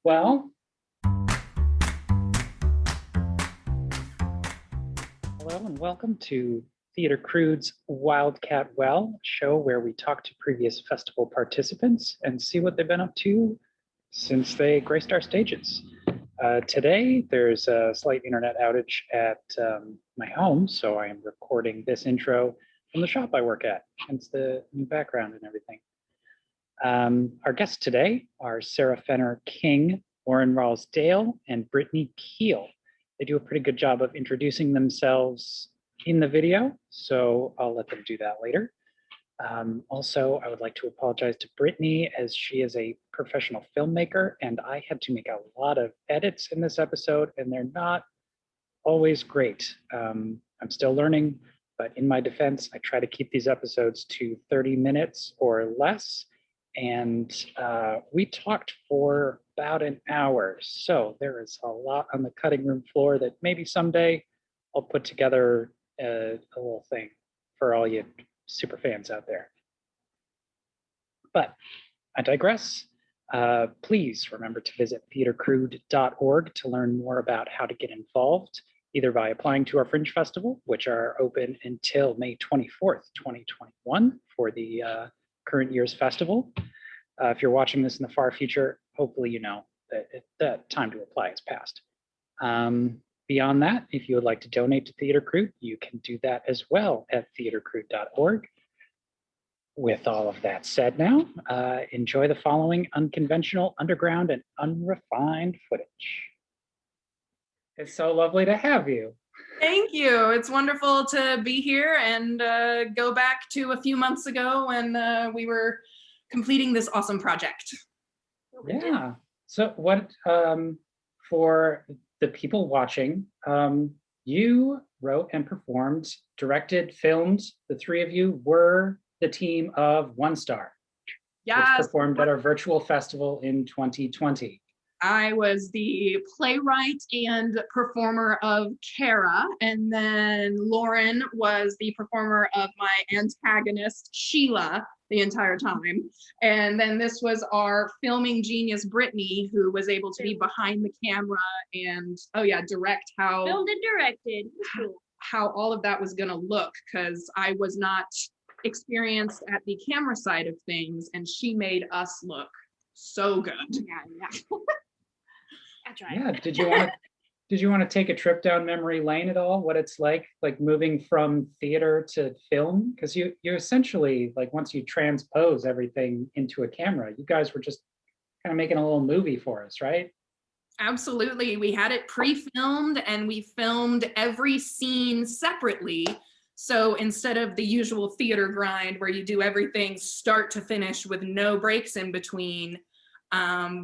Well, hello and welcome to Theater Crude's Wildcat show where we talk to previous festival participants and see what they've been up to since they graced our stages. Today, there's a slight internet outage at my home, so I am recording this intro from the shop I work at, hence the new background and everything. Our guests today are Sarah Fenner King, Lauren Rawls-Dale, and Britni Keel. They do a pretty good job of introducing themselves in the video, so I'll let them do that later. Also, I would like to apologize to Britni as she is a professional filmmaker and I had to make a lot of edits in this episode and they're not always great. I'm still learning, but in my defense, I try to keep these episodes to 30 minutes or less. And we talked for about an hour. So there is a lot on the cutting room floor that maybe someday I'll put together a little thing for all you super fans out there. But I digress. Please remember to visit theatercrude.org to learn more about how to get involved, either by applying to our Fringe Festival, which are open until May 24th, 2021 for the current year's festival. If you're watching this in the far future, hopefully you know that that time to apply has passed. Beyond that, if you would like to donate to Theater Crude, you can do that as well at theatercrude.org. With all of that said now, enjoy the following unconventional, underground, and unrefined footage. It's so lovely to have you. Thank you. It's wonderful to be here and go back to a few months ago when we were completing this awesome project. Yeah. So what, for the people watching, you wrote and performed, directed, filmed. The three of you were the team of One Star, Yes. which performed at our virtual festival in 2020. I was the playwright and performer of Kara, and then Lauren was the performer of my antagonist, Sheila, the entire time. And then this was our filming genius, Britni, who was able to be behind the camera and, direct how... Filmed and directed. How all of that was gonna look, because I was not experienced at the camera side of things, and she made us look so good. Yeah. That's right. Yeah, did you want to take a trip down memory lane at all? What it's like moving from theater to film? Because you essentially, like, once you transpose everything into a camera, you guys were just kind of making a little movie for us, right? Absolutely. We had it pre-filmed and we filmed every scene separately. So instead of the usual theater grind where you do everything start to finish with no breaks in between,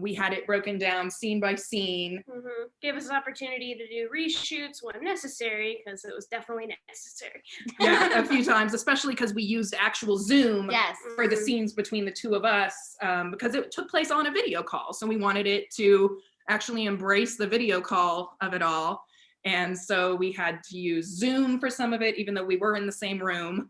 we had it broken down scene by scene. Mm-hmm. Gave us an opportunity to do reshoots when necessary, because it was definitely necessary. Yeah, a few times, especially because we used actual Zoom for the Mm-hmm. scenes between the two of us, because it took place on a video call. So we wanted it to actually embrace the video call of it all. And so we had to use Zoom for some of it, even though we were in the same room,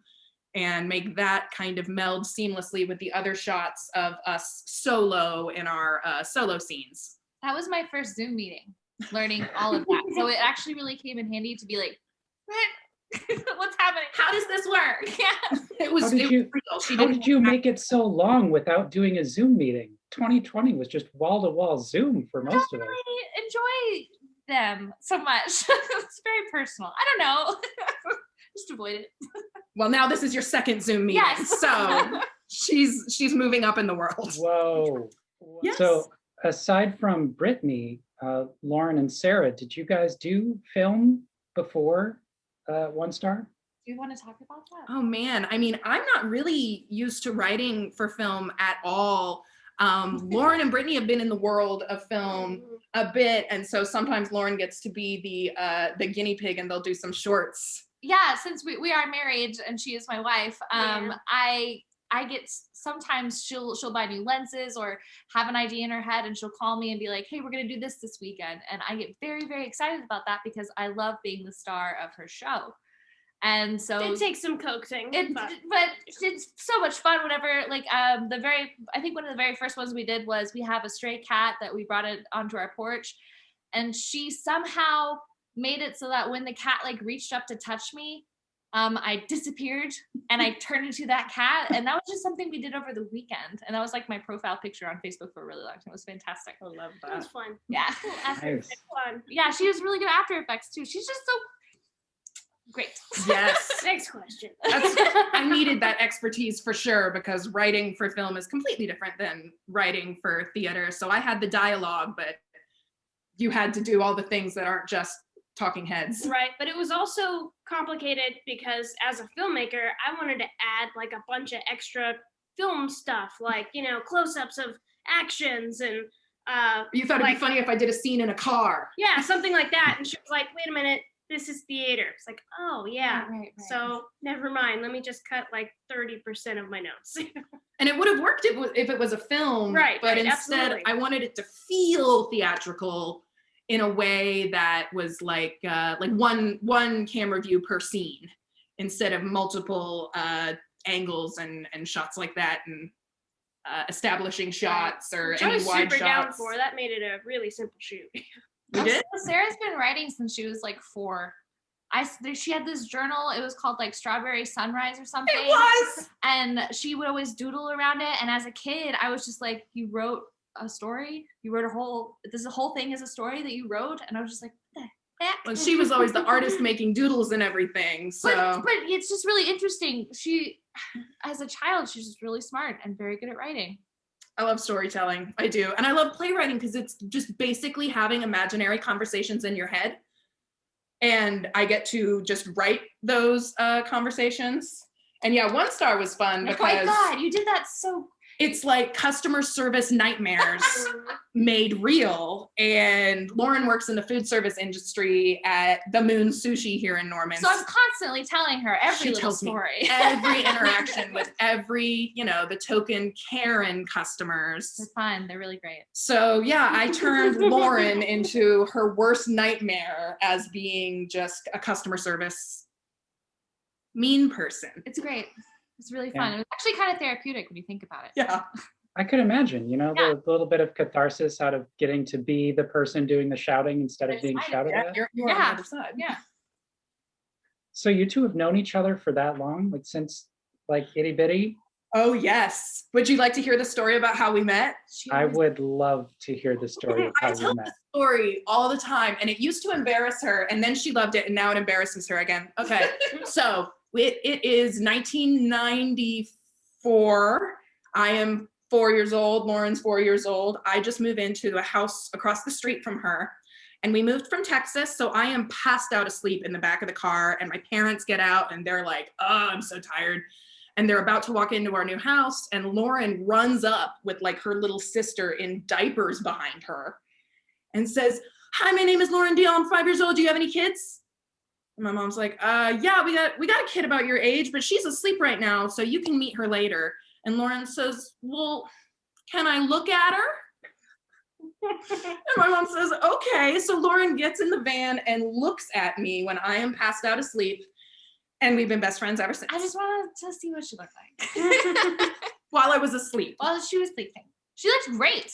and make that kind of meld seamlessly with the other shots of us solo in our solo scenes. That was my first Zoom meeting, learning all of that. So it actually really came in handy to be like, what? What's happening? How does this work? Yeah. It was How did you make it so long without doing a Zoom meeting? 2020 was just wall-to-wall Zoom for most of us. I enjoy them so much. It's very personal. I don't know. Just avoid it. Well, now this is your second Zoom meeting, yes. So she's moving up in the world. Whoa. Yes. So aside from Britni, Lauren and Sarah, did you guys do film before One Star? Do you want to talk about that? Oh man, I mean, I'm not really used to writing for film at all. Lauren and Britni have been in the world of film a bit, and so sometimes Lauren gets to be the guinea pig and they'll do some shorts. Yeah, since we are married and she is my wife, I get, sometimes she'll buy new lenses or have an idea in her head and she'll call me and be like, hey, we're gonna do this weekend. And I get very, very excited about that because I love being the star of her show. And so It takes some coaxing. but it's so much fun whenever, like, I think one of the very first ones we did was we have a stray cat that we brought it onto our porch, and she somehow made it so that when the cat like reached up to touch me, I disappeared and I turned into that cat. And that was just something we did over the weekend. And that was like my profile picture on Facebook for a really long time. It was fantastic. I love That was that. fun. Yeah. Cool. After Nice. fun. Yeah, she was really good at After Effects too. She's just so great. Yes. Next question. I needed that expertise for sure, because writing for film is completely different than writing for theater. So I had the dialogue, but you had to do all the things that aren't just talking heads. Right, but it was also complicated because as a filmmaker, I wanted to add like a bunch of extra film stuff, like, you know, close-ups of actions and You thought it'd be funny if I did a scene in a car. yeah, something like that. And she was like, wait a minute, this is theater. It's like, oh yeah. Right. So never mind. Let me just cut like 30% of my notes. And it would have worked if it was a film, Right, but right, instead absolutely. I wanted it to feel theatrical in a way that was like one camera view per scene instead of multiple angles and shots like that, and establishing shots or Which I any was wide super down shots. for. That made it a really simple shoot. We did? Sarah's been writing since she was like 4. She had this journal. It was called like Strawberry Sunrise or something. It was. And she would always doodle around it. And as a kid, I was just like, you wrote a story? You wrote this whole thing is a story that you wrote? And I was just like, what the heck? Well, she was always the artist making doodles and everything. So But it's just really interesting. She, as a child, she's just really smart and very good at writing. I love storytelling. I do. And I love playwriting because it's just basically having imaginary conversations in your head. And I get to just write those conversations. And yeah, One Star was fun Oh my because God, you did that so. it's like customer service nightmares made real. And Lauren works in the food service industry at the Moon Sushi here in Norman. So I'm constantly telling her every She little tells me story. every interaction with every, the token Karen customers. They're fun. They're really great. So yeah, I turned Lauren into her worst nightmare as being just a customer service mean person. It's great. It's really Yeah. fun. It was actually kind of therapeutic when you think about it. Yeah. I could imagine, the little bit of catharsis out of getting to be the person doing the shouting instead of being shouted at. You're on the Yeah. other side. Yeah. So you two have known each other for that long, like since like itty bitty? Oh yes. Would you like to hear the story about how we met? I would love to hear the story of I how tell you the met. story all the time, and it used to embarrass her, and then she loved it, and now it embarrasses her again. Okay, so it is 1994. I am 4 years old. Lauren's 4 years old. I just moved into a house across the street from her, and we moved from Texas. So I am passed out asleep in the back of the car, and my parents get out, and they're like, "Oh, I'm so tired." And they're about to walk into our new house, and Lauren runs up with like her little sister in diapers behind her and says, "Hi, my name is Lauren Dale. I'm 5 years old. Do you have any kids?" And my mom's like, yeah, we got a kid about your age, but she's asleep right now, so you can meet her later." And Lauren says, "Well, can I look at her?" And my mom says, "Okay." So Lauren gets in the van and looks at me when I am passed out asleep. And we've been best friends ever since. I just wanted to see what she looked like. While I was asleep. While she was sleeping. She looked great.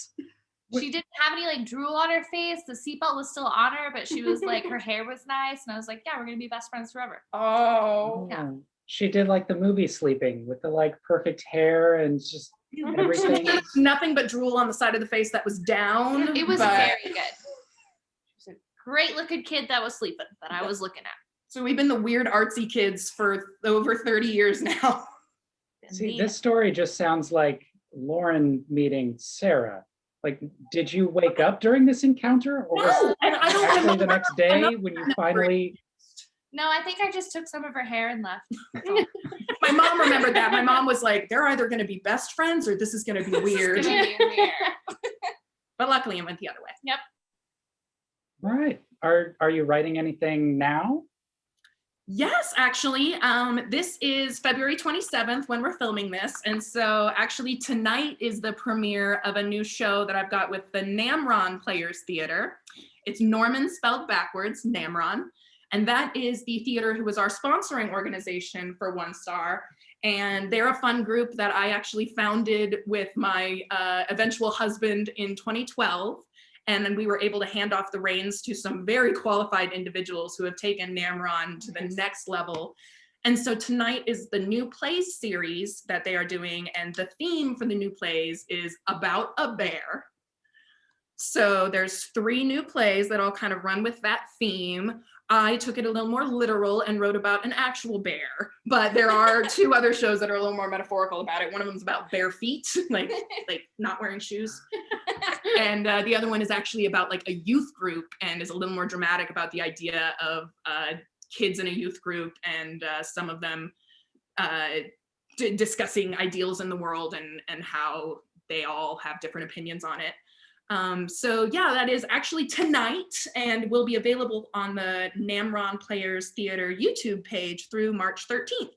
She didn't have any like drool on her face. The seatbelt was still on her, but she was like, her hair was nice. And I was like, yeah, we're going to be best friends forever. Oh. Yeah. She did like the movie Sleeping with the like perfect hair and just everything. Nothing but drool on the side of the face that was down. It was but- very good. She was a great looking kid that was sleeping that I was looking at. So we've been the weird artsy kids for over 30 years now. See, this story just sounds like Lauren meeting Sarah. Like, did you wake up during this encounter, or was No, and I don't actually remember the next day when you finally? No, I think I just took some of her hair and left. My mom remembered that. My mom was like, they're either going to be best friends or this is going to be weird. It's gonna be weird. But luckily it went the other way. All right. Are you writing anything now? Yes, actually. This is February 27th when we're filming this. And so actually tonight is the premiere of a new show that I've got with the Namron Players Theater. It's Norman spelled backwards, Namron. And that is the theater who was our sponsoring organization for One Star. And they're a fun group that I actually founded with my eventual husband in 2012. And then we were able to hand off the reins to some very qualified individuals who have taken Namron to the next level. And so tonight is the new plays series that they are doing. And the theme for the new plays is about a bear. So there's 3 new plays that all kind of run with that theme. I took it a little more literal and wrote about an actual bear, but there are 2 other shows that are a little more metaphorical about it. One of them is about bare feet, like not wearing shoes. And the other one is actually about like a youth group and is a little more dramatic about the idea of kids in a youth group and some of them discussing ideals in the world and how they all have different opinions on it. So yeah, that is actually tonight and will be available on the Namron Players Theater YouTube page through March 13th.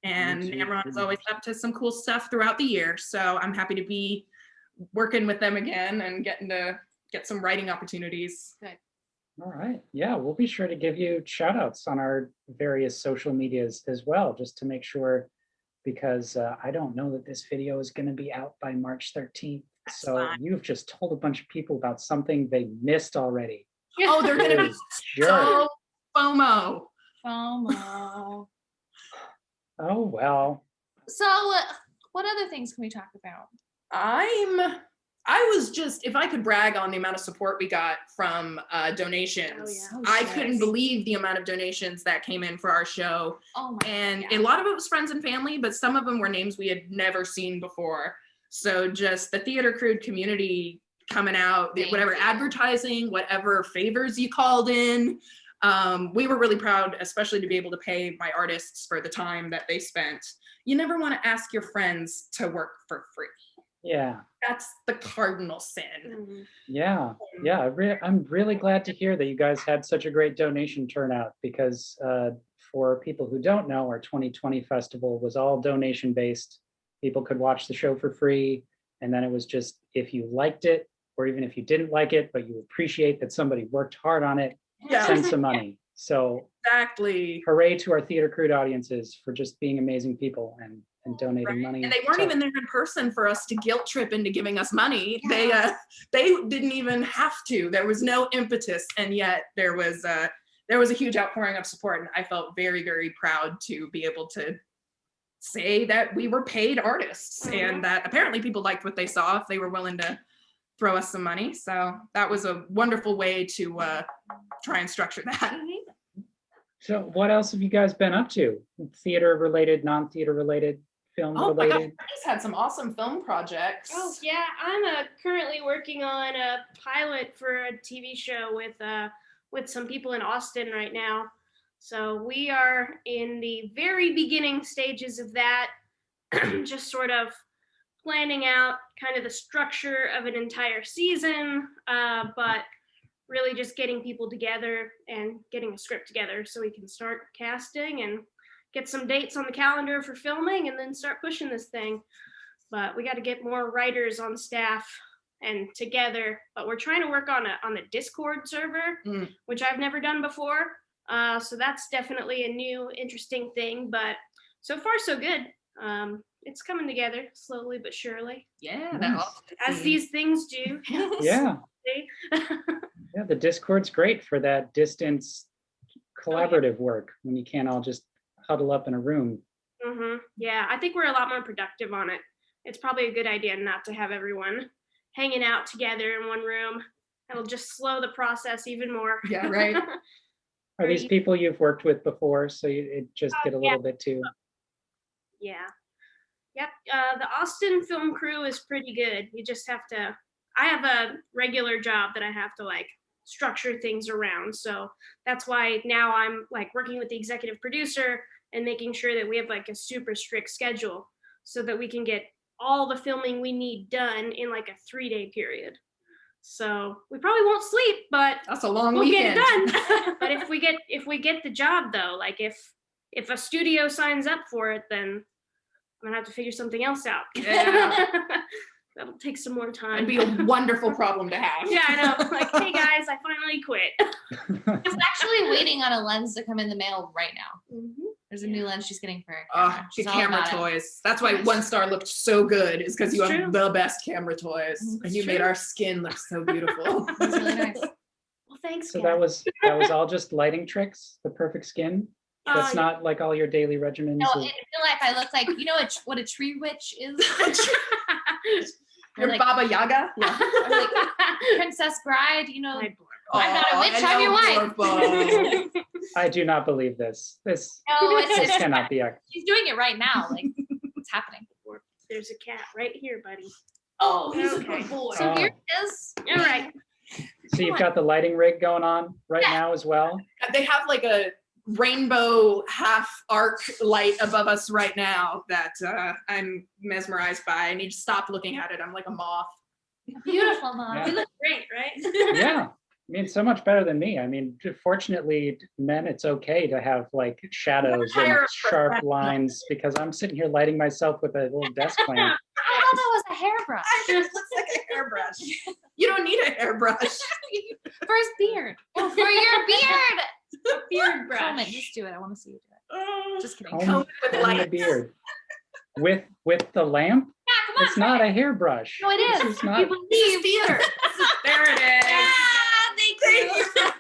And Namron is always up to some cool stuff throughout the year. So I'm happy to be working with them again and getting to get some writing opportunities. Good. All right. Yeah, we'll be sure to give you shout outs on our various social medias as well, just to make sure, because I don't know that this video is going to be out by March 13th. That's so fine. You've just told a bunch of people about something they missed already. Oh, they're going to be so FOMO. FOMO. Oh, well. So what other things can we talk about? I was just, if I could brag on the amount of support we got from donations, I couldn't believe the amount of donations that came in for our show. Oh my And God. a lot of it was friends and family, but some of them were names we had never seen before. So just the Theater Crude community coming out, whatever advertising, whatever favors you called in. We were really proud, especially to be able to pay my artists for the time that they spent. You never want to ask your friends to work for free. Yeah. That's the cardinal sin. Mm-hmm. Yeah. Yeah. I'm really glad to hear that you guys had such a great donation turnout, because for people who don't know, our 2020 festival was all donation based. People could watch the show for free. And then it was just, if you liked it, or even if you didn't like it, but you appreciate that somebody worked hard on it, send some money. So exactly. Hooray to our Theater Crude audiences for just being amazing people and donating money. And they weren't even there in person for us to guilt trip into giving us money. Yeah. They didn't even have to. There was no impetus, and yet there was a huge outpouring of support, and I felt very, very proud to be able to say that we were paid artists, and that apparently people liked what they saw if they were willing to throw us some money. So that was a wonderful way to try and structure that. So what else have you guys been up to? Theater related, non-theater related, film Oh my gosh, related? Britni's had some awesome film projects. Oh yeah, I'm currently working on a pilot for a TV show with some people in Austin right now. So we are in the very beginning stages of that, just sort of planning out kind of the structure of an entire season, but really just getting people together and getting a script together so we can start casting and get some dates on the calendar for filming and then start pushing this thing. But we got to get more writers on staff and together, but we're trying to work on a Discord server, which I've never done before. So that's definitely a new, interesting thing, but so far so good. It's coming together slowly but surely. Yeah, Nice. As these things do. Yeah. Yeah, the Discord's great for that distance collaborative work when you can't all just huddle up in a room. Yeah, I think we're a lot more productive on it. It's probably a good idea not to have everyone hanging out together in one room. It'll just slow the process even more. Yeah, right. Are these people you've worked with before, so it just get a little bit too? Yeah. Yep. The Austin film crew is pretty good. You just have to, I have a regular job that I have to like structure things around. So that's why now I'm like working with the executive producer and making sure that we have like a super strict schedule so that we can get all the filming we need done in like a 3-day period. So we probably won't sleep, but that's a long we'll weekend. get it done. But if we get the job though, like if a studio signs up for it, then I'm gonna have to figure something else out. Yeah. That'll take some more time. It'd be a wonderful problem to have. Yeah, I know. Like, hey guys, I finally quit. She's actually waiting on a lens to come in the mail right now. Mm-hmm. There's a new lens she's getting for her Oh, camera. the She's all camera about it. toys. That's why One Star looked so good, is because you It's have true. the best camera toys. It's And you made true. our skin look so beautiful. It was really nice. Well, thanks, So guys. that was all just lighting tricks, the perfect skin. That's Uh, not like all your daily regimens. No, of- in real life, I look like, you know what a tree witch is? Your like- Baba Yaga? Yeah. Or like Princess Bride, you know. My I'm not a witch, I'm your wife. wife. I do not believe this. This No, this cannot be accurate. she's doing it right now. Like, it's happening. There's a cat right here, buddy. Oh, he's a good boy. So Oh. here it is. All right. So you've got the lighting rig going on right Yeah. now as well. They have like a rainbow half arc light above us right now that I'm mesmerized by. I need to stop looking at it. I'm like a moth. Beautiful, Mom. Yeah. We look great, right? Yeah. I mean, so much better than me. I mean, fortunately, men, it's okay to have like shadows and Hire a sharp professional. lines because I'm sitting here lighting myself with a little desk lamp. I thought that was a hairbrush. It looks like a hairbrush. You don't need a hairbrush. For his beard. Oh, for your beard. Beard Comb it. brush. Just do it. I want to see you do it. Just kidding. Comb- Comb it with comb the lights. beard. With the lamp? Yeah, come on. It's not a hairbrush. No, it is. This is not. You This is believe. theater. There it is. Ah, Thank you for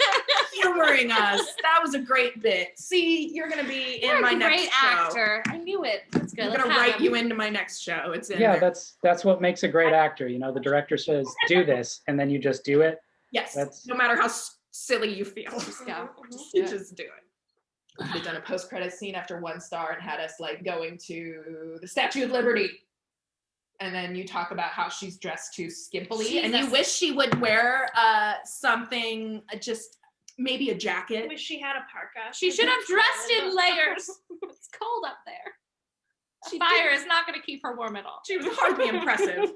humoring us. That was a great bit. See, you're gonna be in You're my a next great show. actor. I knew it. That's good. I'm Let's gonna have write him. you into my next show. It's in Yeah, there. that's what makes a great actor. You know, the director says, do this, and then you just do it. Yes. That's- No matter how silly you feel. Just go. Just You do it. just do it. They've done a post-credit scene after One Star and had us like going to the Statue of Liberty. And then you talk about how she's dressed too skimpily and you Jesus. wish she would wear something, just maybe a I jacket. wish she had a parka. She should have dressed in layers. It's cold up there. She Fire did- is not going to keep her warm at all. She was hardly impressive.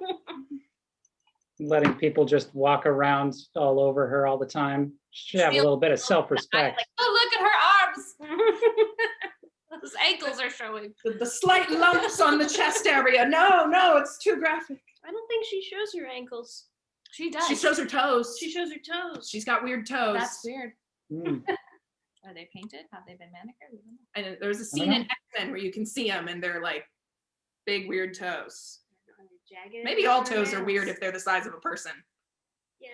Letting people just walk around all over her all the time. She should have a little bit of self-respect. Like, oh, look at her arms. Those ankles are showing. The slight lumps on the chest area. No, it's too graphic. I don't think she shows her ankles. She does. She shows her toes. She shows her toes. She's got weird toes. That's weird. Mm. Are they painted? Have they been manicured? We don't know. And there's a scene in X-Men where you can see them and they're like big weird toes. Jagged Maybe all toes are nails. weird if they're the size of a person. Yeah,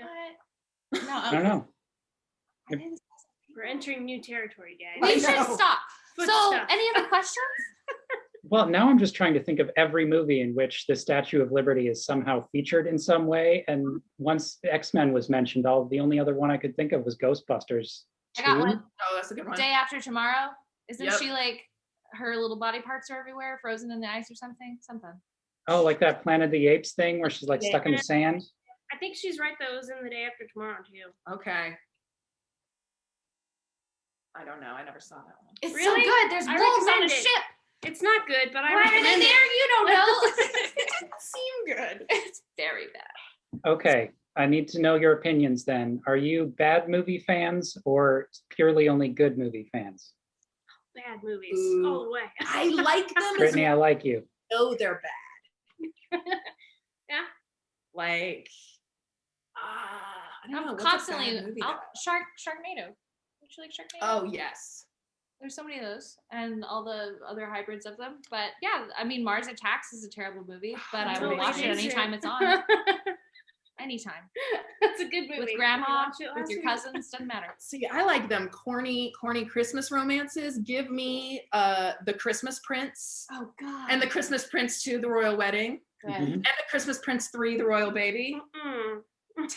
What? No, I don't know. I didn't- we're entering new territory, guys. I We should know. stop. Foot So, stuff. any other questions? Well, now I'm just trying to think of every movie in which the Statue of Liberty is somehow featured in some way. And once X-Men was mentioned, the only other one I could think of was Ghostbusters I got 2. one. Oh, that's a good one. Day After Tomorrow. Isn't Yep. she like her little body parts are everywhere, frozen in the ice or something? Something. Oh, like that Planet of the Apes thing where she's like stuck in the sand. I think she's right. That was in The Day After Tomorrow too. Okay. I don't know. I never saw that one. It's Really? so good. There's I wolves on a recommend it. ship. It's not good, but I Why are they recommend there? it. You don't know. It didn't seem good. It's very bad. Okay, I need to know your opinions then. Are you bad movie fans or purely only good movie fans? Bad movies Ooh. all the way. I like them as Brittany, I like you. though they're bad. Yeah. Like, I don't know. I'm what's a constantly bad movie that Sharknado. Don't you like Sharknado? Oh, yes. There's so many of those and all the other hybrids of them. But yeah, I mean, Mars Attacks is a terrible movie, but I will Totally watch it amazing. anytime it's on. Anytime. That's a good movie. With Did you grandma, watch it with last your week? cousins, doesn't matter. See, I like them corny Christmas romances. Give me The Christmas Prince Oh God. and The Christmas Prince 2, The Royal Wedding, Good. Mhm. and The Christmas Prince 3, The Royal Baby. Mm-mm.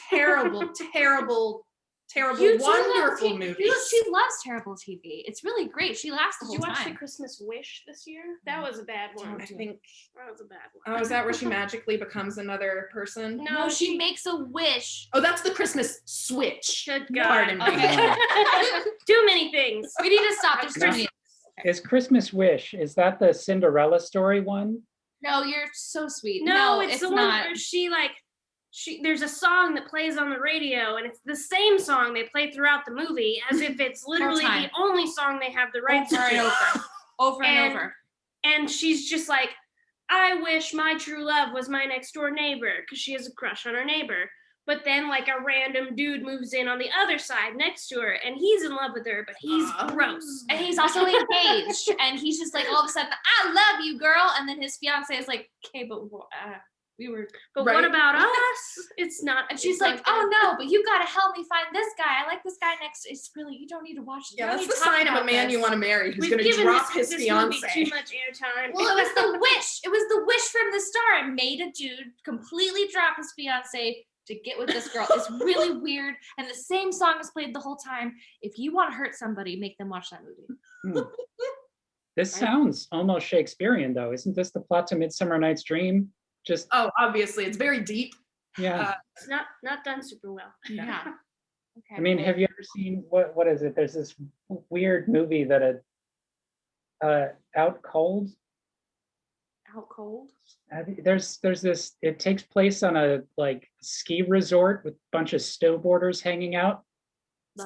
Terrible, terrible, terrible, You two love wonderful TV. movies. She loves terrible TV. It's really great. She laughs the Did whole you watch time. The Christmas Wish this year? That was a bad one. I think, That was a bad one. oh, is that where she magically becomes another person? No, she makes a wish. Oh, that's The Christmas Switch. Good God. Pardon me. Okay. Too many things. We need to stop. There's too No. many. Is Christmas Wish, is that the Cinderella story one? No, you're so sweet. No, it's the one not. where there's a song that plays on the radio and it's the same song they play throughout the movie as if it's literally the time. only song they have the rights Over and to. over. Over and And- over. And she's just like, I wish my true love was my next door neighbor because she has a crush on her neighbor. But then like a random dude moves in on the other side next to her and he's in love with her, but he's gross. And he's also engaged. And he's just like, all of a sudden, I love you, girl. And then his fiance is like, okay, but we were. But Right. what about us? It's not. And she's like, oh no, but you gotta help me find this guy. I like this guy next. It's really, you don't need to watch it. Yeah, that's the sign of a man you want to marry who's We've going to given drop this his movie fiance. too much airtime. Well, it was the wish. It was the wish from the star. It made a dude completely drop his fiance to get with this girl. It's really weird. And the same song is played the whole time. If you want to hurt somebody, make them watch that movie. This sounds almost Shakespearean, though. Isn't this the plot to Midsummer Night's Dream? Just Oh, obviously, it's very deep. yeah. It's not done super well. Yeah. Okay. I mean, have you ever seen what is it? There's this weird movie that Out Cold. Out cold. There's this. It takes place on a like ski resort with a bunch of snowboarders hanging out,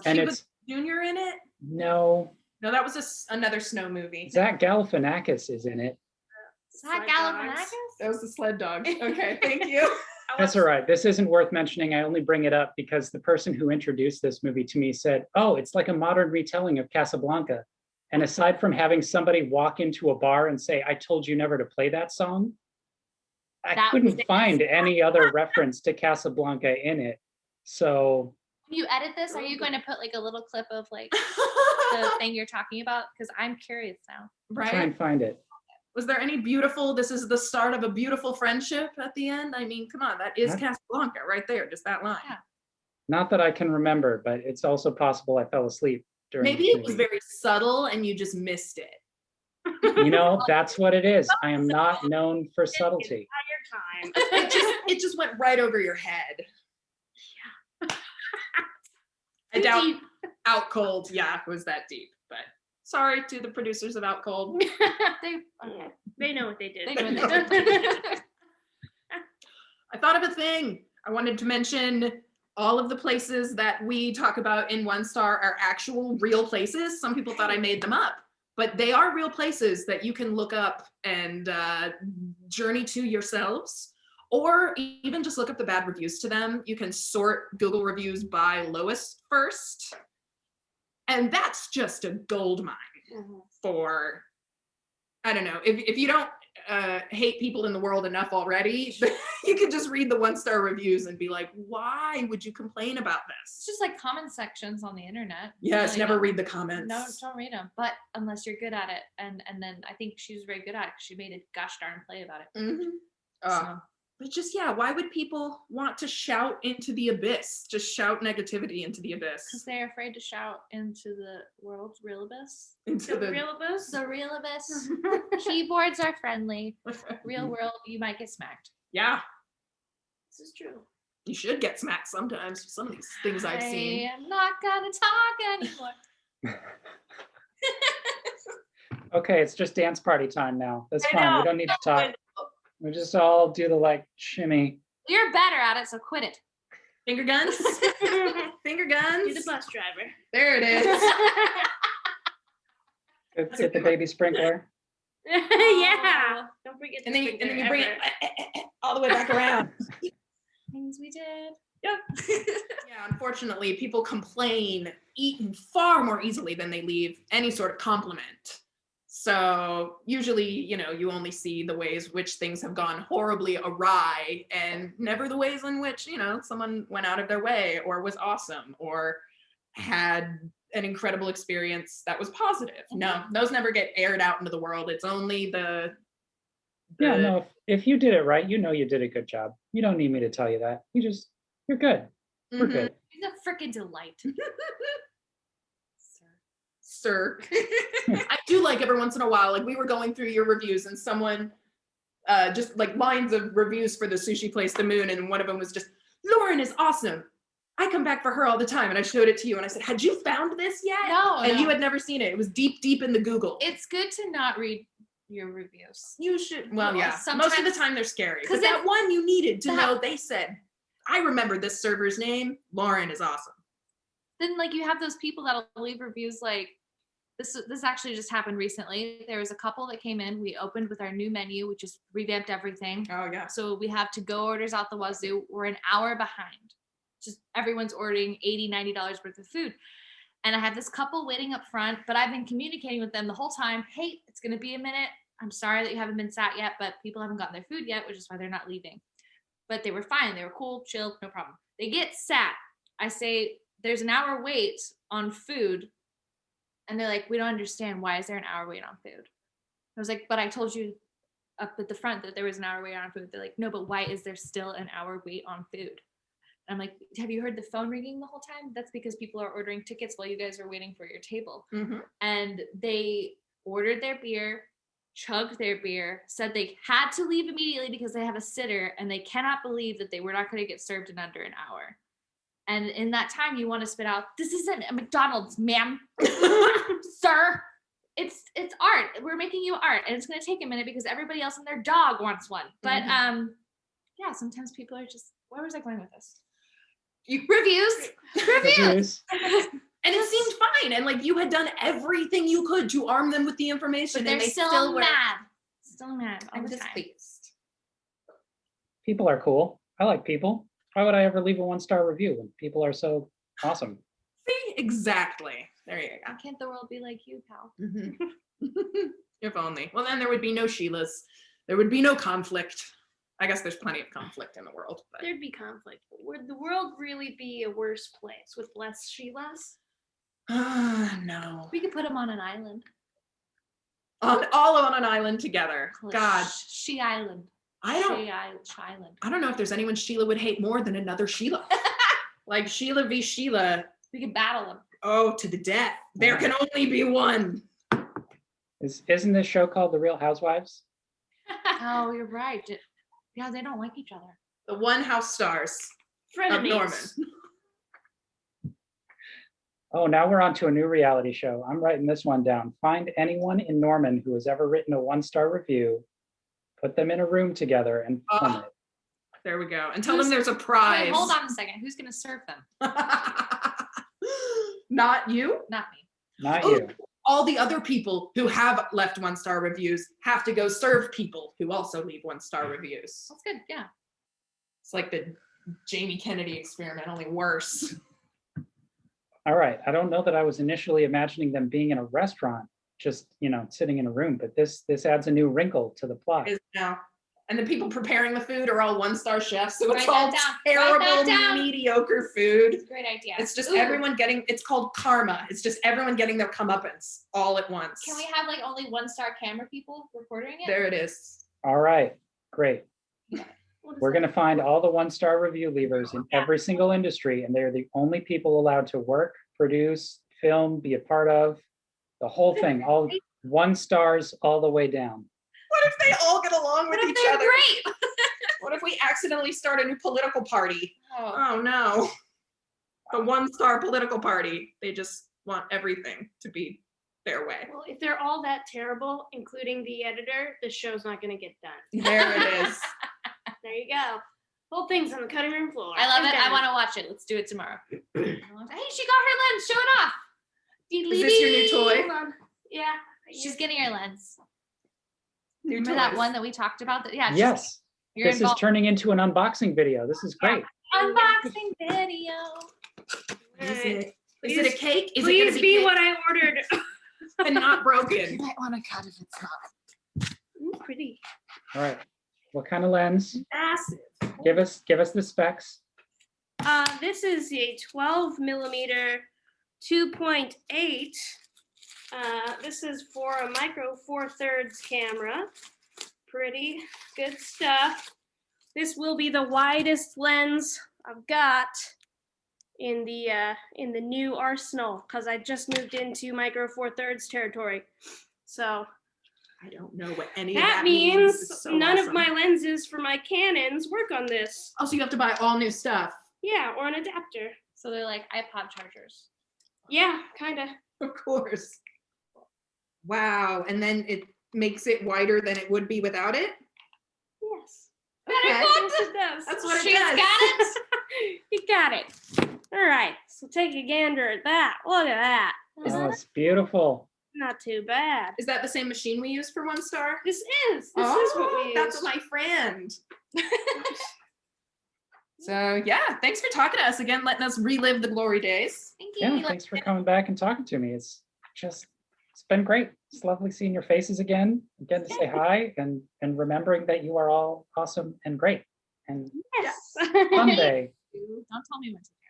and She it's was Junior in it? no No, that was another snow movie. Zach Galifianakis is in it. Zach Sled Galifianakis? dogs. That was the sled dog. Okay, thank you. That's all right. This isn't worth mentioning. I only bring it up because the person who introduced this movie to me said, "Oh, it's like a modern retelling of Casablanca." And aside from having somebody walk into a bar and say, "I told you never to play that song," I That was couldn't it. find any other reference to Casablanca in it. So When you edit this, are you going to put like a little clip of like the thing you're talking about? Because I'm curious now. try Right? and find it. Was there any beautiful, this is the start of a beautiful friendship at the end? I mean, come on, that is Yeah. Casablanca right there, just that line. Yeah. Not that I can remember, but it's also possible I fell asleep during Maybe the it was movie. very subtle and you just missed it. You know, that's what it is. I am not known for subtlety. Time. It just went right over your head. I doubt Deep. Out Cold, yeah, was that deep, but sorry to the producers of Out Cold. They, Yeah, they know what they did. They know what they did. I thought of a thing. I wanted to mention all of the places that we talk about in One Star are actual real places. Some people thought I made them up, but they are real places that you can look up and journey to yourselves, or even just look up the bad reviews to them. You can sort Google reviews by lowest first, and that's just a gold mine Mhm. for, I don't know, if you don't hate people in the world enough already, you could just read the 1-star reviews and be like, why would you complain about It's this? just like comment sections on the internet. Yes, Really never don't- read the comments. No, don't read them. But unless you're good at it, and then I think she was very good at it. 'Cause she made a gosh darn play about it. Mhm. So, But just, yeah, why would people want to shout into the abyss? Just shout negativity into the because abyss. they're afraid to shout into the world's real abyss. Into The the real abyss? The real abyss. Keyboards are friendly. Real world, you might get smacked. Yeah, This is true. you should get smacked sometimes with some of these things I've seen. I am not gonna talk anymore. Okay, it's just dance party time now. That's I fine. know. We don't need to talk. We just all do the like shimmy. You're better at it, so quit it. Finger guns? Finger guns? You're the bus driver. There it is. Get the baby sprinkler. Yeah. Don't forget And the then you finger bring ever. it all the way back around. Things we did. Yeah, unfortunately, people complain far more easily than they leave any sort of compliment. So usually, you only see the ways which things have gone horribly awry and never the ways in which, someone went out of their way or was awesome or had an incredible experience that was positive. No, those never get aired out into the world. It's only the Yeah, no, if you did it right, you know you did a good job. You don't need me to tell you that. You're good. We're Mhm. good. He's a freaking delight. Sir. I do like every once in a while, like we were going through your reviews and someone just like lines of reviews for the sushi place, The Moon, and one of them was just, Lauren is awesome. I come back for her all the time. And I showed it to you and I said, had you found this yet? No, And no. you had never seen it. It was deep, deep in the Google. It's good to not read your reviews. You should, well, Well, yeah. Most of the sometimes- time they're scary. 'cause Because that it- one you needed to that- know, they said, I remember this server's name. Lauren is awesome. Then like you have those people that'll leave reviews like this actually just happened recently. There was a couple that came in. We opened with our new menu, we just revamped everything. Oh yeah. So we have to-go orders out the wazoo. We're an hour behind. Just everyone's ordering $80, $90 worth of food. And I have this couple waiting up front, but I've been communicating with them the whole time. Hey, it's going to be a minute. I'm sorry that you haven't been sat yet, but people haven't gotten their food yet, which is why they're not leaving. But they were fine. They were cool, chill, no problem. They get sat. I say, there's an hour wait on food. And they're like, we don't understand. Why is there an hour wait on food? I was like, but I told you up at the front that there was an hour wait on food. They're like, no, but why is there still an hour wait on food? I'm like, have you heard the phone ringing the whole time? That's because people are ordering tickets while you guys are waiting for your table. Mm-hmm. And they ordered their beer, chugged their beer, said they had to leave immediately because they have a sitter and they cannot believe that they were not going to get served in under an hour. And in that time, you want to spit out, this isn't a McDonald's, ma'am. Sir, it's art. We're making you art. And it's going to take a minute because everybody else and their dog wants one. But yeah, sometimes people are just, where was I going with this? Reviews. And it seemed fine. And like you had done everything you could to arm them with the information. But they're and they still were mad. Still mad. I'm displeased. People are cool. I like people. Why would I ever leave a 1-star review when people are so awesome? See, exactly. There you go. Why can't the world be like you, pal? If only. Well, then there would be no Sheilas. There would be no conflict. I guess there's plenty of conflict in the world. But. There'd be conflict. Would the world really be a worse place with less Sheilas? No. We could put them on an island. All on an island together. God. She Island. I don't know if there's anyone Sheila would hate more than another Sheila. Like Sheila v. Sheila. We could battle them. Oh, to the death. There can only be one. Isn't this show called The Real Housewives? Oh, you're right. Yeah, they don't like each other. The one house stars of Norman. Oh, now we're on to a new reality show. I'm writing this one down. Find anyone in Norman who has ever written a 1-star review, put them in a room together and film it. There we go. And tell them there's a prize. Wait, hold on a second. Who's going to serve them? Not you? Not me. Not you. All the other people who have left 1-star reviews have to go serve people who also leave 1-star reviews. That's good. Yeah. It's like the Jamie Kennedy experiment, only worse. All right. I don't know that I was initially imagining them being in a restaurant, just, sitting in a room, but this adds a new wrinkle to the plot. Is now. And the people preparing the food are all 1-star chefs, so it's Write all that terrible, down. mediocre food. Great idea. It's just everyone getting, it's called karma. It's just everyone getting their comeuppance all at once. Can we have like only 1-star camera people recording it? There it is. All right. Great. We're going to find all the 1-star review leavers in every single industry, and they're the only people allowed to work, produce, film, be a part of the whole thing, all 1 stars all the way down. What if they all get along with each other? Great. What if we accidentally start a new political party? Oh. Oh no. The 1-star political party. They just want everything to be their way. Well, if they're all that terrible, including the editor, the show's not going to get done. There it is. There you go. Whole thing's on the cutting room floor. I love it. Done. I want to watch it. Let's do it tomorrow. Hey, she got her lens. Show it off. Is this your new toy? Hold on. Yeah. She's getting her lens. New Remember that one that we talked about? Yeah. Yes. This is turning into an unboxing video. This is great. Unboxing video. Is it? Is it a cake? Is Please it be cake? what I ordered. And not broken. You might want to cut if it's not. Ooh, pretty. All right. What kind of lens? Massive. Give us the specs. This is a 12 millimeter 2.8. This is for a micro 4/3 camera. Pretty good stuff. This will be the widest lens I've got in the new arsenal because I just moved into micro 4/3 territory. So I don't know what any that of that means. It's so None awesome. of my lenses for my Canons work on this. Oh, so you have to buy all new stuff. Yeah, or an adapter. So they're like iPod chargers. Yeah, kind of. Of course. Wow. And then it makes it wider than it would be without it? Yes. Okay. Yes, it does. That's what it She's does. got it. You got it. All right. So take a gander at that. Look at that. Oh, it's beautiful. Not too bad. Is that the same machine we used for 1 star? This is what we use. That's my friend. So yeah, thanks for talking to us again, letting us relive the glory days. Thank you. Yeah, thanks for coming back and talking to me. It's been great. It's lovely seeing your faces again to say hi and remembering that you are all awesome and great. And Yes. someday. Don't tell me what to do.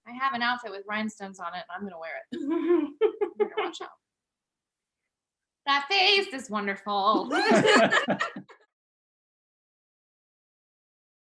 I have an outfit with rhinestones on it, and I'm gonna wear it. You better watch out. That face is wonderful.